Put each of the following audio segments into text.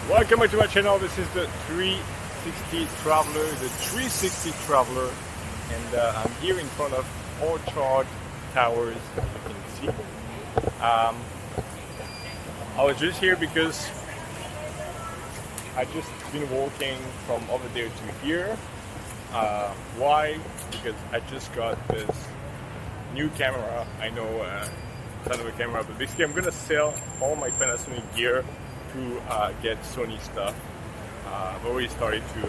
Welcome back to my channel. This is the 360 Traveler, and I'm here in front of Orchard Towers, as you can see. I was just here because I just been walking from over there to here. Why? Because I just got this new camera. I know it's not a camera, but basically I'm gonna sell all my Panasonic gear to get Sony stuff. I've already started to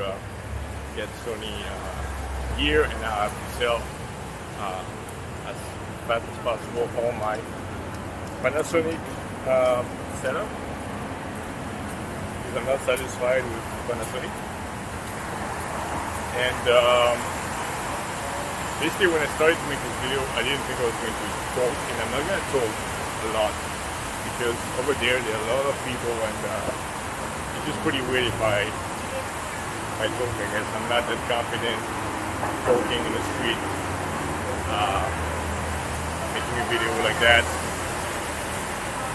get Sony gear, and I have to sell as fast as possible all my Panasonic setup because I'm not satisfied with Panasonic. And basically when I started to make this video, I didn't think I was going to talk, and I'm not going to talk a lot because over there are a lot of people, and it's just pretty weird if I talk. I guess I'm not that confident talking in the street, making a video like that.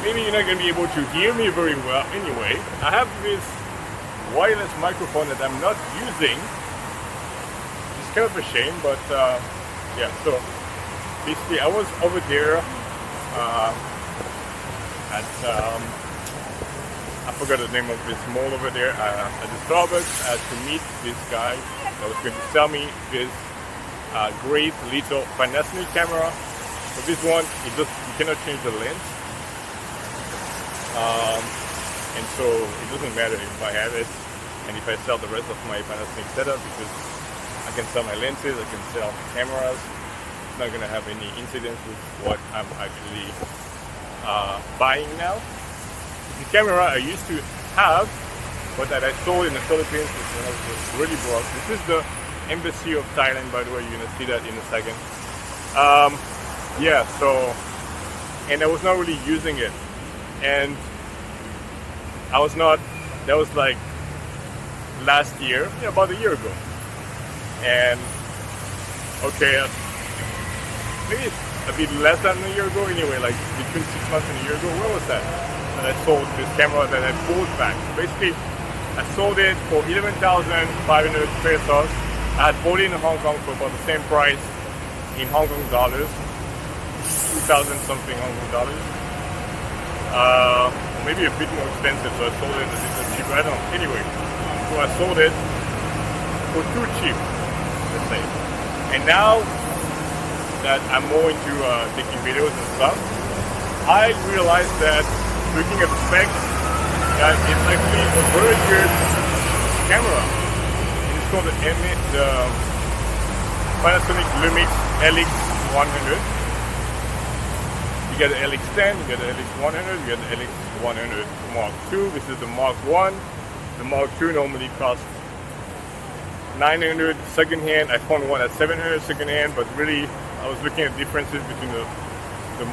Maybe you're not going to be able to hear me very well anyway. I have this wireless microphone that I'm not using. It's kind of a shame, but yeah, so basically I was over there at I forgot the name of this mall over there at the Starbucks to meet this guy that was going to sell me this great little Panasonic camera. So this one, you cannot change the lens, and so it doesn't matter if I have it and if I sell the rest of my Panasonic setup, because I can sell my lenses, I can sell cameras. It's not going to have any incidents with what I'm actually buying now. The camera I used to have, but that I sold in the Philippines, when I was really broke. This is the Embassy of Thailand, by the way. You're going to see that in a second. Yeah, so, and I was not really using it. And I was not, that was like last year, yeah, about a year ago. And, okay, maybe a bit less than a year ago anyway, like between 6 months and a year ago. Where was that? And I sold this camera that I bought back. Basically, I sold it for 11,500 pesos. I had bought it in Hong Kong for about the same price in Hong Kong dollars, 2,000 something Hong Kong dollars. Maybe a bit more expensive, so I sold it a little cheaper. I don't know. Anyway, so I sold it for too cheap, let's say. And now that I'm more into taking videos and stuff, I realized that looking at the specs, that it's actually a very good camera. And it's called the Panasonic Lumix LX100. You get the LX10, you get the LX100, you get the LX100 Mark II. This is the Mark I. The Mark II normally costs 900 second hand. I found one at 700 second hand, but really I was looking at differences between the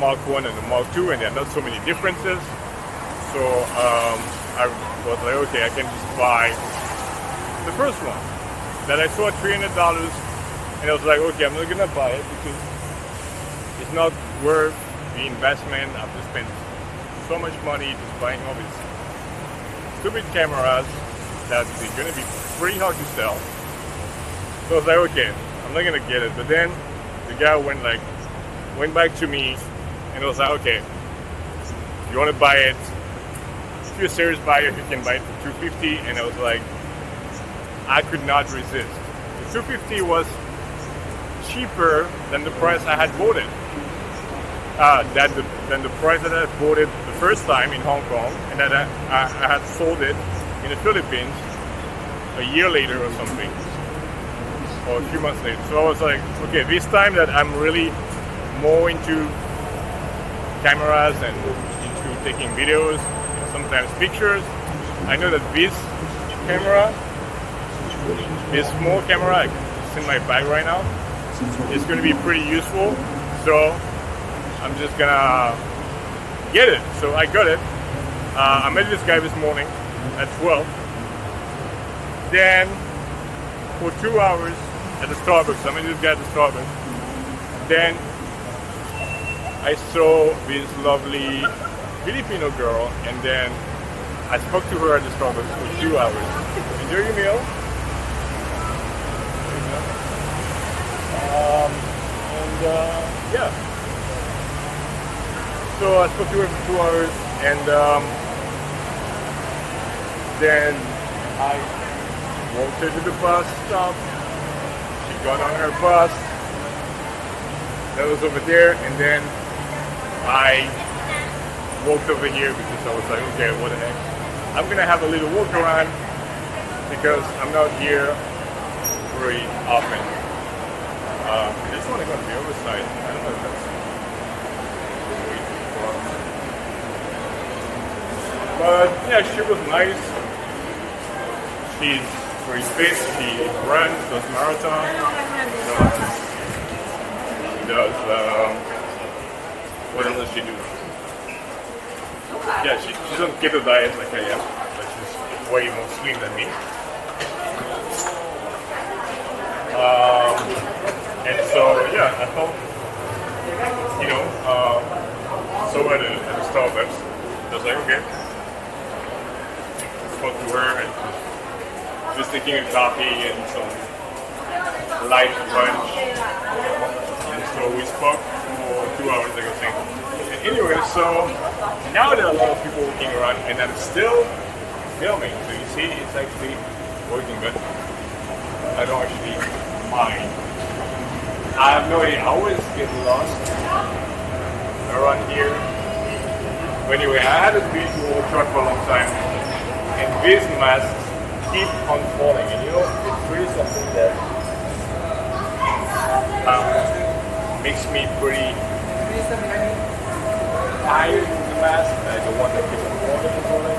Mark I and the Mark II, and there are not so many differences. So I was like, okay, I can just buy the first one that I saw at $300, and I was like, okay, I'm not gonna buy it because it's not worth the investment. I've just spent so much money just buying all these stupid cameras that they're gonna be pretty hard to sell. So I was like, okay, I'm not gonna get it. But then the guy went back to me and was like, okay, if you want to buy it, if you're a serious buyer, you can buy it for $250. And I was like, I could not resist. The $250 was cheaper than the price I had bought it. Than the price that I bought it the first time in Hong Kong, and that I had sold it in the Philippines a year later or something, or a few months later. So I was like, okay, this time that I'm really more into cameras and into taking videos and sometimes pictures, I know that this camera, this small camera, it's in my bag right now, is going to be pretty useful. So I'm just gonna get it. So I got it. I met this guy this morning at 12. Then for 2 hours at the Starbucks, I met this guy at the Starbucks. Then I saw this lovely Filipino girl, and then I spoke to her at the Starbucks for 2 hours. Enjoy your meal. Yeah. So I spoke to her for 2 hours, and then I walked her to the bus stop. She got on her bus. That was over there, and then I walked over here because I was like, okay, what the heck? I'm gonna have a little walk around because I'm not here very often. I just want to go to the other side. I don't know if that's way too far. But yeah, she was nice. She's very fit. She runs, does marathon. She does. What else does she do? Yeah, she doesn't get a diet like I am, but she's way more slim than me. And so, yeah, I thought, so at the Starbucks, I was like, okay, spoke to her and just taking a coffee and some light lunch. And so we spoke for 2 hours, like I was saying. And anyway, so now there are a lot of people walking around and I'm still filming. So you see, it's actually working good. I don't actually mind. I have no idea. I always get lost around here. But anyway, I had a visual truck for a long time, and these masks keep on falling. And it's really something that makes me pretty tired with the mask. I don't want to keep on falling.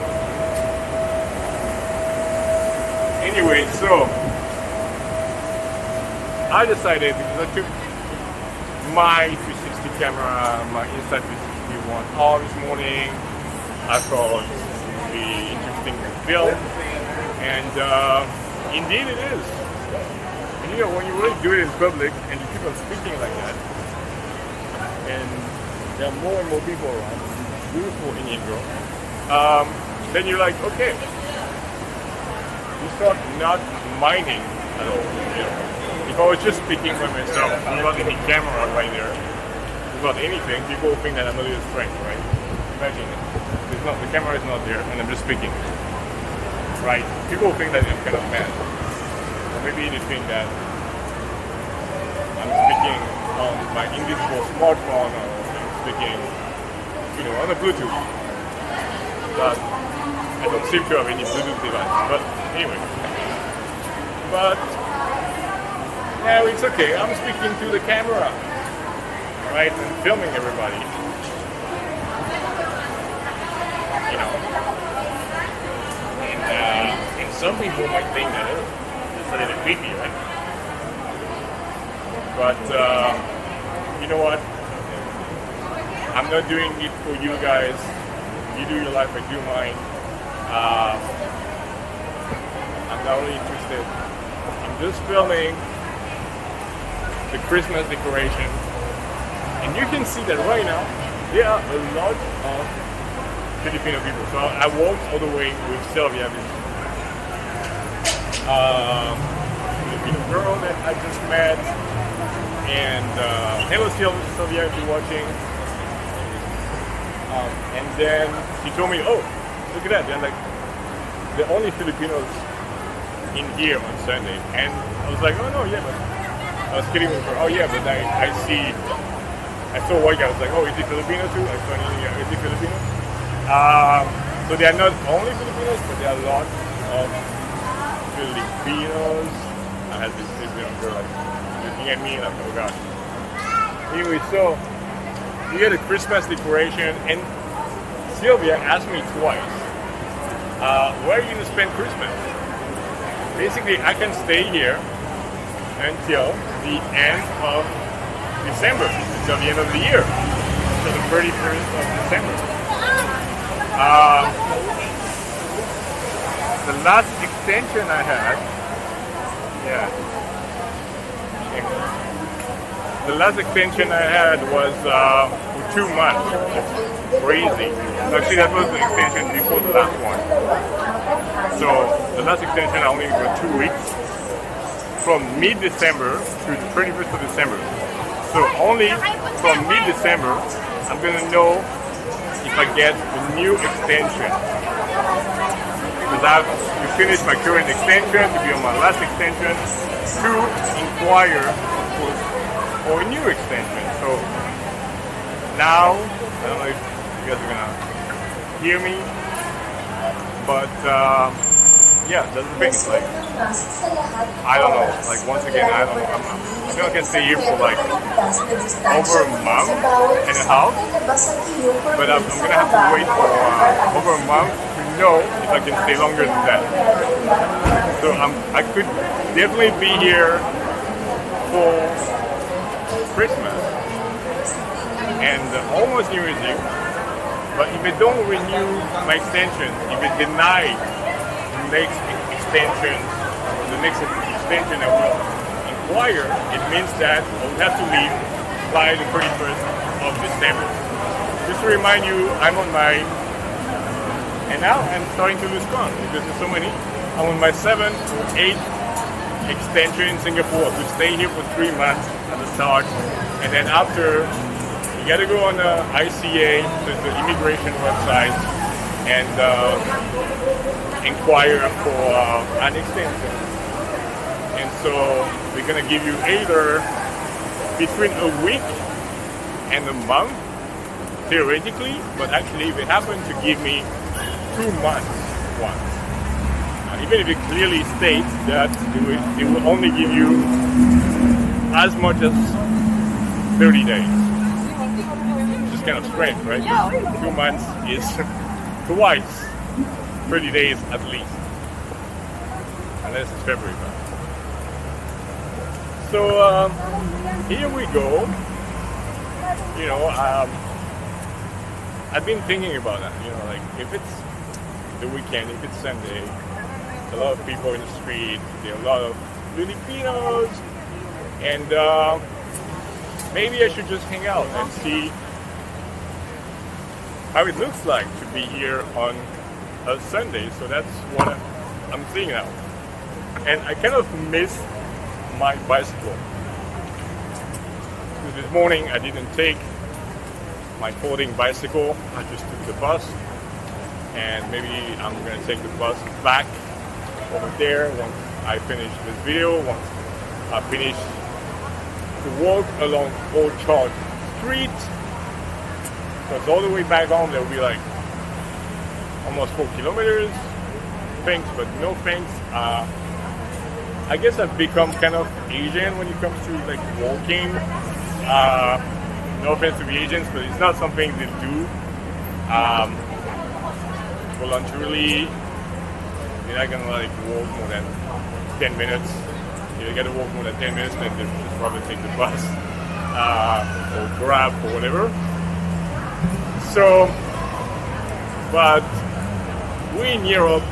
Anyway, so I decided, because I took my 360 camera, my Insta360 all this morning. I thought it would be interesting to film, and indeed it is. And when you really do it in public and you keep on speaking like that, and there are more and more people around, beautiful Indian girl, then you're like, okay, you start not minding at all. If I was just speaking by myself, without any camera right there, without anything, people think that I'm a little strange, right? Imagine it. The camera is not there, and I'm just speaking. Right? People think that I'm kind of mad. Or maybe they think that I'm speaking on my invisible smartphone, or I'm speaking, on a Bluetooth. But I don't seem to have any Bluetooth device. But anyway. No, it's okay. I'm speaking to the camera, right? And filming everybody. And some people might think that it's a little creepy, right? But you know what? I'm not doing it for you guys. You do your life, I do mine. I'm not really interested. I'm just filming the Christmas decoration, and you can see that right now there are a lot of Filipino people. So I walked all the way with Sylvia, this Filipino girl that I just met, and hello Sylvia if you're watching. And then she told me, oh, look at that, they're like the only Filipinos in here on Sunday, and I was like, oh no, yeah, but I was kidding with her. Oh yeah, but I saw a white guy. I was like, oh, is he Filipino too? I saw is he Filipino? So they are not only Filipinos, but there are a lot of Filipinos. I had this Filipino girl like looking at me, and I'm like, oh gosh. Anyway, so we had a Christmas decoration, and Sylvia asked me twice, where are you going to spend Christmas? Basically, I can stay here until the end of December, until the end of the year, so the 31st of December. The last extension I had, the last extension I had was for 2 months. It's crazy. Actually, that was the extension before the last one. So the last extension I only got 2 weeks, from mid-December to the 31st of December. So only from mid-December, I'm gonna know if I get a new extension. Because I have to finish my current extension, to be on my last extension, to inquire for a new extension. So now, I don't know if you guys are gonna hear me, but yeah, that's the thing. Like, I don't know. Like, once again, I don't know. I think I can stay here for like over a month and a half, but I'm gonna have to wait for over a month to know if I can stay longer than that. So I could definitely be here for Christmas and almost New Year's Eve. But if they don't renew my extension, if they deny the next extension I will inquire, it means that I will have to leave by the 31st of December. Just to remind you, I'm on my, and now I'm starting to lose count because there's so many. I'm on my 7th or 8th extension in Singapore to stay here for 3 months at the start, and then after you gotta go on the ICA, so the immigration website, and inquire for an extension. And so we're gonna give you either between a week and a month, theoretically, but actually they happen to give me 2 months once. Even if it clearly states that it will only give you as much as 30 days. Which is kind of strange, right? 2 months is twice 30 days at least. Unless it's February. So here we go. You know, I've been thinking about that. You know, like if it's the weekend, if it's Sunday, a lot of people in the street, there are a lot of Filipinos, and maybe I should just hang out and see how it looks like to be here on a Sunday. So that's what I'm seeing now. And I kind of miss my bicycle. So this morning I didn't take my folding bicycle, I just took the bus, and maybe I'm going to take the bus back over there once I finish this video, once I finish to walk along Old Church Street. Because all the way back home there will be like almost 4 kilometers. Thanks, but no thanks. I guess I've become kind of Asian when it comes to like walking. No offense to the Asians, but it's not something they do voluntarily. You're not gonna like walk more than 10 minutes. You gotta walk more than 10 minutes, then just probably take the bus or Grab or whatever. So, but we in Europe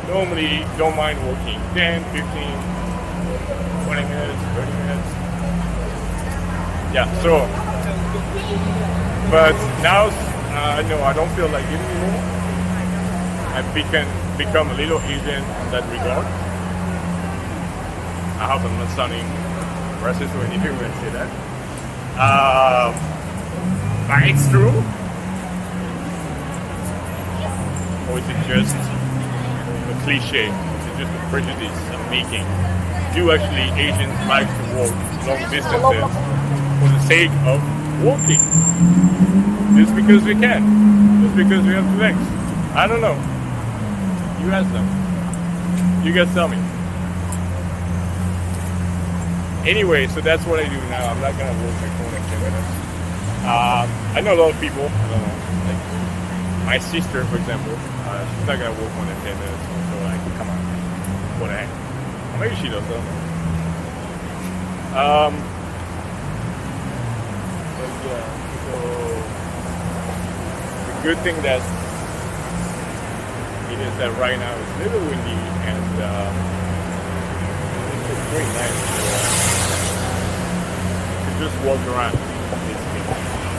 normally don't mind walking 10, 15, 20 minutes, 30 minutes. Yeah, so, but now no, I don't feel like it anymore. I've become a little Asian in that regard. I hope I'm not sounding racist or anything when I say that. But it's true. Or is it just a cliche? Is it just a prejudice I'm making? Do actually Asians like to walk long distances for the sake of walking? Just because we can? Just because we have 2 legs? I don't know. You ask them. You guys tell me. Anyway, so that's what I do now. I'm not gonna walk like more than 10 minutes. I know a lot of people. I don't know, like my sister, for example. She's not gonna walk more than 10 minutes. So like, come on, what the heck? Or maybe she does. I don't know. But yeah. So the good thing that it is that right now it's a little windy and it's very nice to just walk around.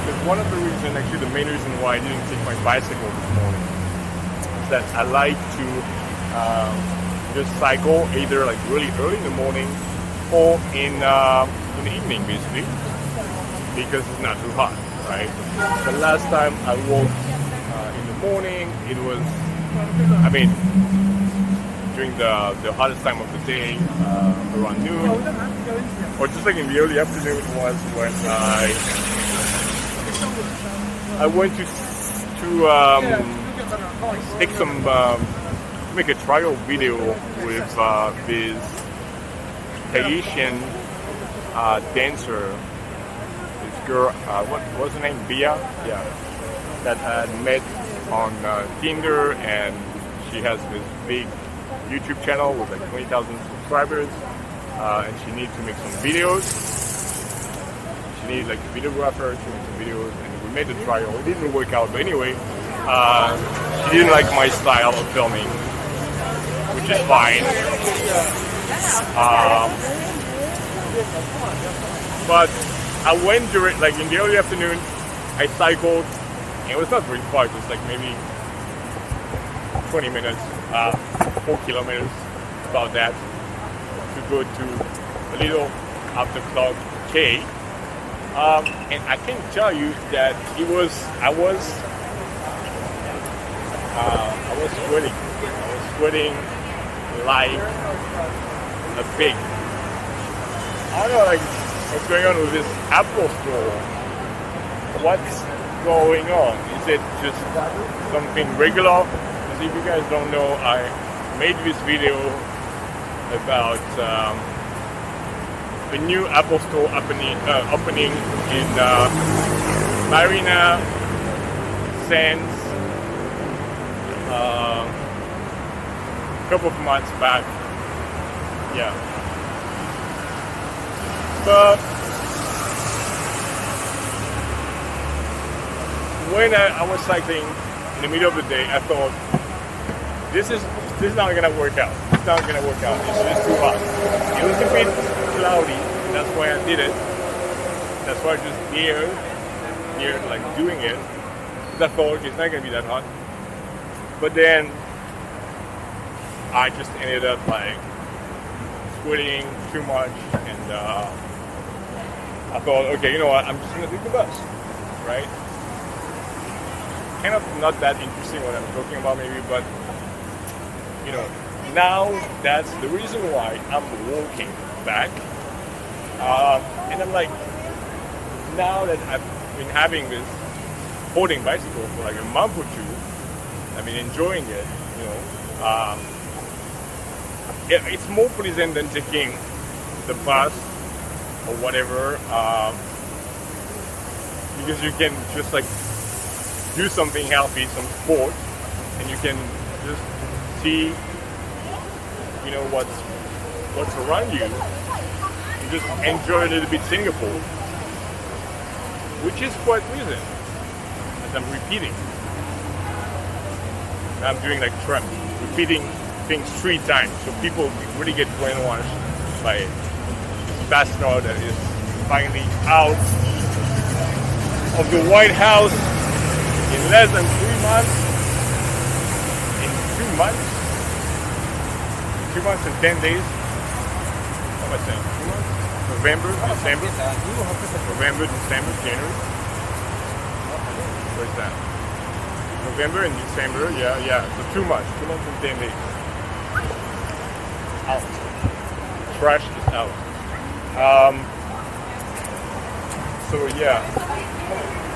Because one of the reasons, actually the main reason why I didn't take my bicycle this morning is that I like to just cycle either like really early in the morning or in the evening, basically, because it's not too hot, right? The last time I walked in the morning, it was, I mean, during the hottest time of the day, around noon, or just like in the early afternoon, was when I went to take some make a trial video with this Haitian dancer. This girl, what was her name? Bia, yeah, that I met on Tinder, and she has this big YouTube channel with like 20,000 subscribers, and she needs to make some videos. She needs like a videographer to make some videos, and we made the trial. It didn't work out, but anyway, she didn't like my style of filming, which is fine. But I went during, like in the early afternoon, I cycled, and it was not very far, it was like maybe 20 minutes, 4 kilometers, about that, to go to a little after clock K. And I can tell you that I was sweating. I was sweating like a pig. I don't know, like, what's going on with this Apple Store? What's going on? Is it just something regular? Because if you guys don't know, I made this video about the new Apple Store opening in Marina Sands a couple of months back. Yeah. But when I was cycling in the middle of the day, I thought, this is not gonna work out. It's not gonna work out. It's just too hot. It was a bit cloudy, and that's why I did it. That's why I just dared like doing it. Because I thought, okay, it's not gonna be that hot. But then I just ended up like sweating too much, and I thought, okay, you know what? I'm just gonna take the bus, right? Kind of not that interesting what I'm talking about, maybe, but you know, now that's the reason why I'm walking back. And I'm like, now that I've been having this holding bicycle for like a month or two, I've been enjoying it, you know. It's more pleasant than taking the bus or whatever, because you can just like do something healthy, some sport, and you can just see, you know, what's around you. You just enjoy a little bit Singapore, which is quite pleasant, as I'm repeating. I'm doing like Trump, repeating things 3 times, so people really get brainwashed by this bastard that is finally out of the White House in less than 3 months. In 2 months? 2 months and 10 days? How much time? 2 months? November, December? November, December, January? Where's that? November and December, yeah. So 2 months. 2 months and 10 days. Out. Trash is out. So yeah,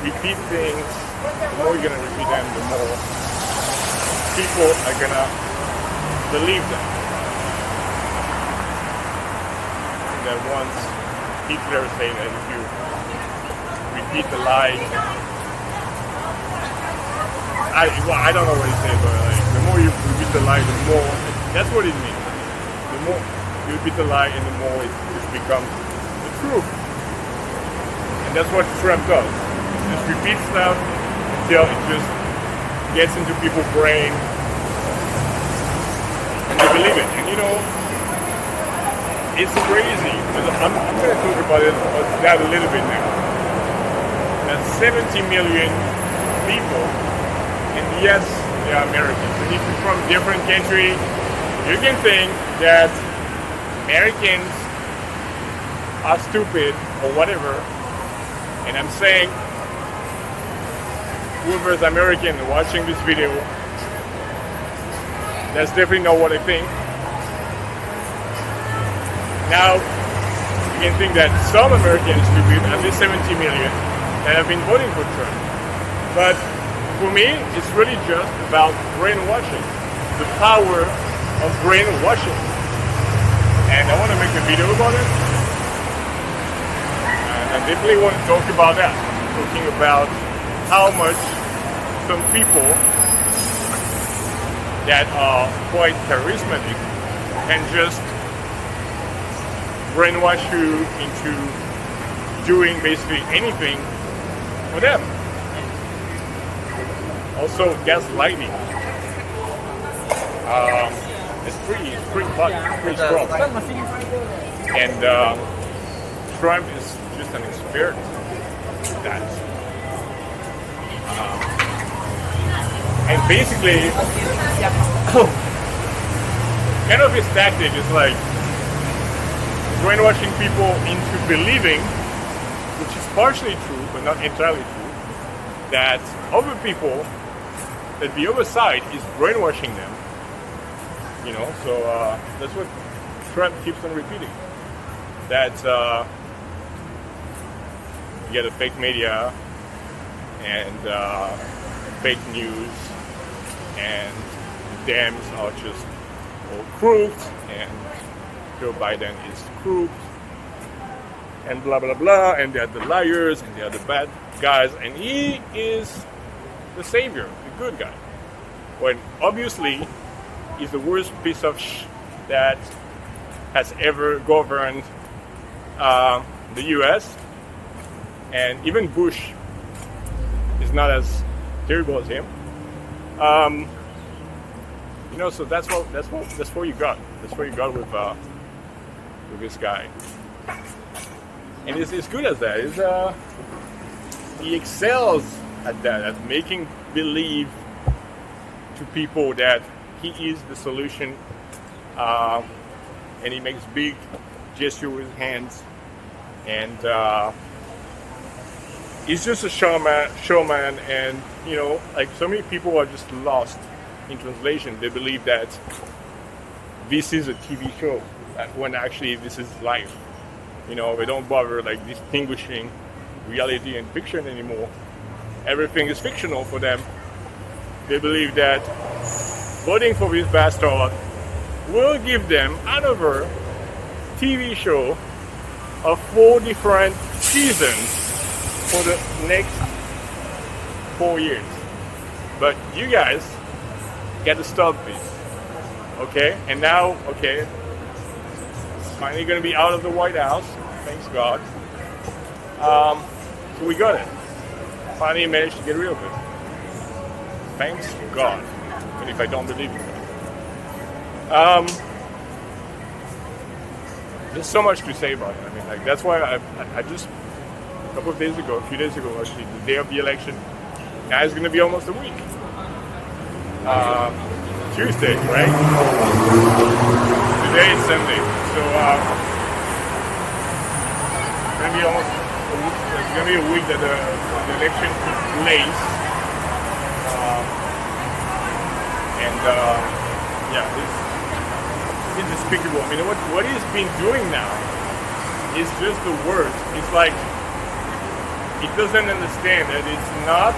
repeat things. The more you're gonna repeat them, the more people are gonna believe them. That once Hitler said that if you repeat the lie, I don't know what he said, but like, the more you repeat the lie, the more, that's what it means. The more you repeat the lie, and the more it just becomes the truth. And that's what Trump does. Just repeat stuff until it just gets into people's brain, and they believe it. And you know, it's crazy, because I'm going to talk about that a little bit now. That's 70 million people, and yes, they are Americans. And if you're from different country, you can think that Americans are stupid or whatever. And I'm saying, whoever's American watching this video, that's definitely not what I think. Now, you can think that some Americans are stupid, at least 70 million, that have been voting for Trump. But for me, it's really just about brainwashing, the power of brainwashing. And I want to make a video about it. And I definitely want to talk about that, talking about how much some people that are quite charismatic can just brainwash you into doing basically anything for them. Also, gaslighting. It's pretty hot, pretty strong. And Trump is just an expert at that. And basically, kind of his tactic is like brainwashing people into believing, which is partially true, but not entirely true, that other people, that the other side is brainwashing them. You know, so that's what Trump keeps on repeating. That you get a fake media and fake news, and the Dems are just all crooks, and Joe Biden is crooked, and blah blah blah, and they're the liars, and they're the bad guys, and he is the savior, the good guy. When obviously he's the worst piece of that has ever governed the U.S. And even Bush is not as terrible as him. You know, so that's what you got. That's what you got with this guy. And it's good at that. He excels at that, at making believe to people that he is the solution, and he makes big gesture with his hands, and he's just a showman, and you know, like so many people are just lost in translation. They believe that this is a TV show, when actually this is life. You know, they don't bother like distinguishing reality and fiction anymore. Everything is fictional for them. They believe that voting for this bastard will give them another TV show of 4 different seasons for the next 4 years. But you guys got to stop this, okay? And now, okay, it's finally going to be out of the White House, thanks God. So we got it. Finally managed to get rid of it. Thanks God. But if I don't believe it. There's so much to say about it. I mean, like, that's why I just, a few days ago, actually, the day of the election, now it's going to be almost a week. Tuesday, right? Today is Sunday. So, it's going to be almost a week. It's going to be a week that the election took place. Yeah, it's despicable. I mean, what he's been doing now is just the worst. It's like he doesn't understand that it's not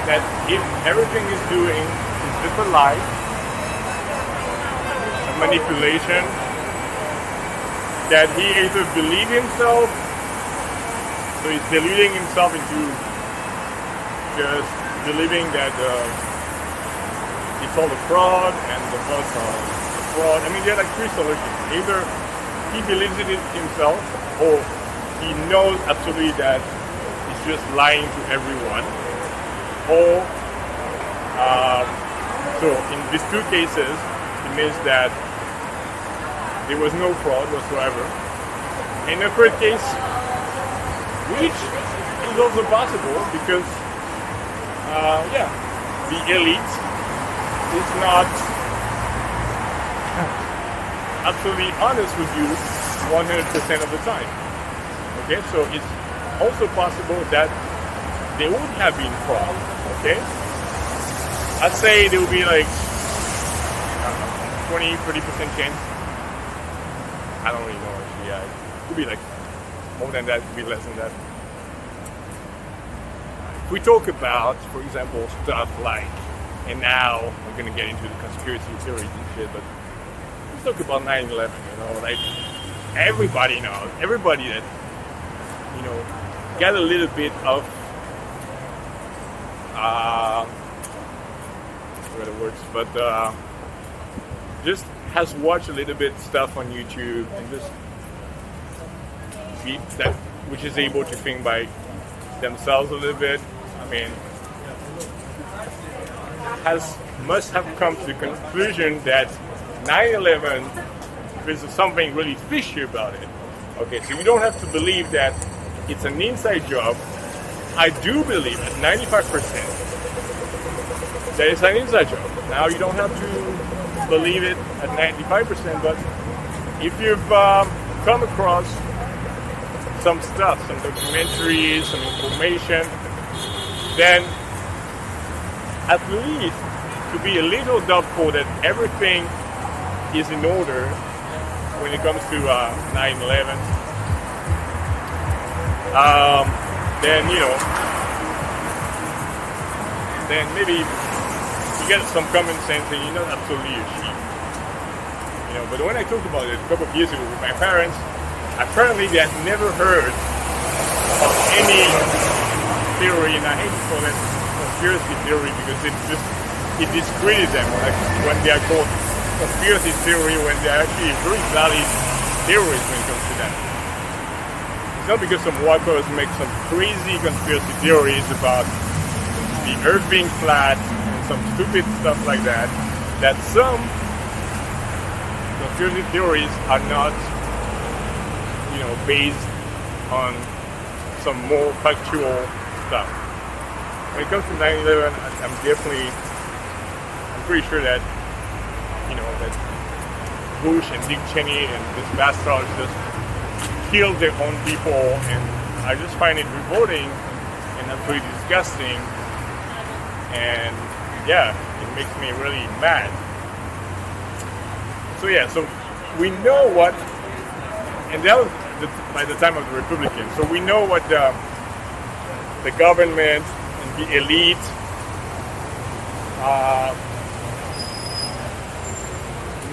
that if everything he's doing is just a lie, a manipulation, that he either believes himself, so he's deluding himself into just believing that it's all a fraud and the votes are a fraud. I mean, there are like 3 solutions. Either he believes it himself, or he knows absolutely that he's just lying to everyone, or so in these 2 cases, it means that there was no fraud whatsoever. In the third case, which is also possible because, the elite is not absolutely honest with you 100% of the time. Okay, so it's also possible that they would have been fraud. Okay, I'd say there would be like 20-30% chance. I don't really know actually. Yeah, it could be like more than that, it could be less than that. If we talk about, for example, stuff like, and now we're gonna get into the conspiracy theories and shit, but let's talk about 9/11. Like everybody knows, everybody that get a little bit of what are the words, but just has watched a little bit stuff on YouTube and just that which is able to think by themselves a little bit. I mean, must have come to the conclusion that 9/11 there's something really fishy about it. Okay, so you don't have to believe that it's an inside job. I do believe at 95% that it's an inside job. Now you don't have to believe it at 95%, but if you've come across some stuff, some documentaries, some information, then at least to be a little doubtful that everything is in order when it comes to 9/11, then maybe you get some common sense and you're not absolutely a sheep. But when I talked about it a couple of years ago with my parents, apparently they had never heard of any theory, and I hate to call it conspiracy theory because it discredits them, like when they are called conspiracy theory, when they are actually very valid theories when it comes to that. It's not because some whackers make some crazy conspiracy theories about the earth being flat and some stupid stuff like that, that some conspiracy theories are not, based on some more factual stuff. When it comes to 9/11, I'm pretty sure that, that Bush and Dick Cheney and this bastards just killed their own people, and I just find it revolting and absolutely disgusting, and it makes me really mad. So we know what, and that was by the time of the Republicans, so we know what the government and the elite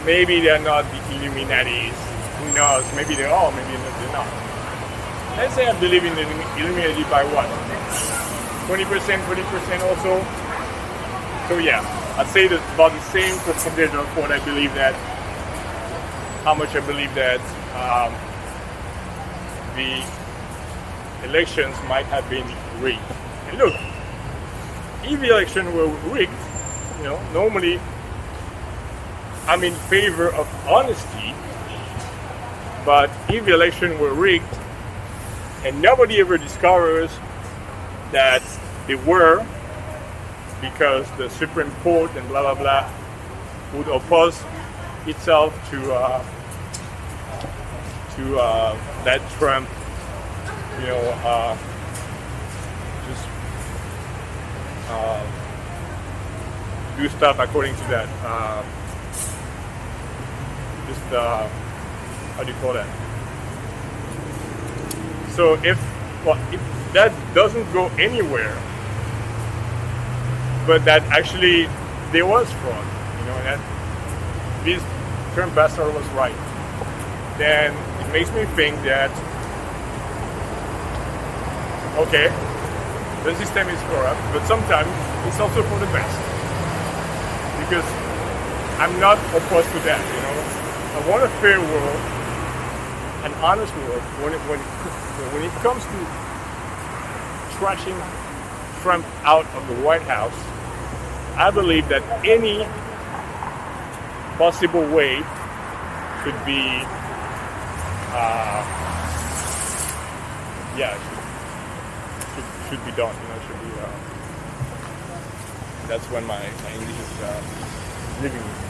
maybe they're not the Illuminatis. Who knows? Maybe they are, maybe they're not. Let's say I believe in the Illuminati by what? 20%, 20% also. So I'd say that about the same percentage of what I believe that, how much I believe that the elections might have been rigged. And look, if the election were rigged, normally I'm in favor of honesty, but if the election were rigged and nobody ever discovers that they were, because the Supreme Court and blah blah blah would oppose itself to that Trump, do stuff according to that. How do you call that? So if that doesn't go anywhere, but that actually there was fraud, that this Trump bastard was right, then it makes me think that, okay, the system is corrupt, but sometimes it's also for the best. Because I'm not opposed to that, I want a fair world, an honest world. When it comes to trashing Trump out of the White House, I believe that any possible way should be, should should be done. Should be. That's when my English is living.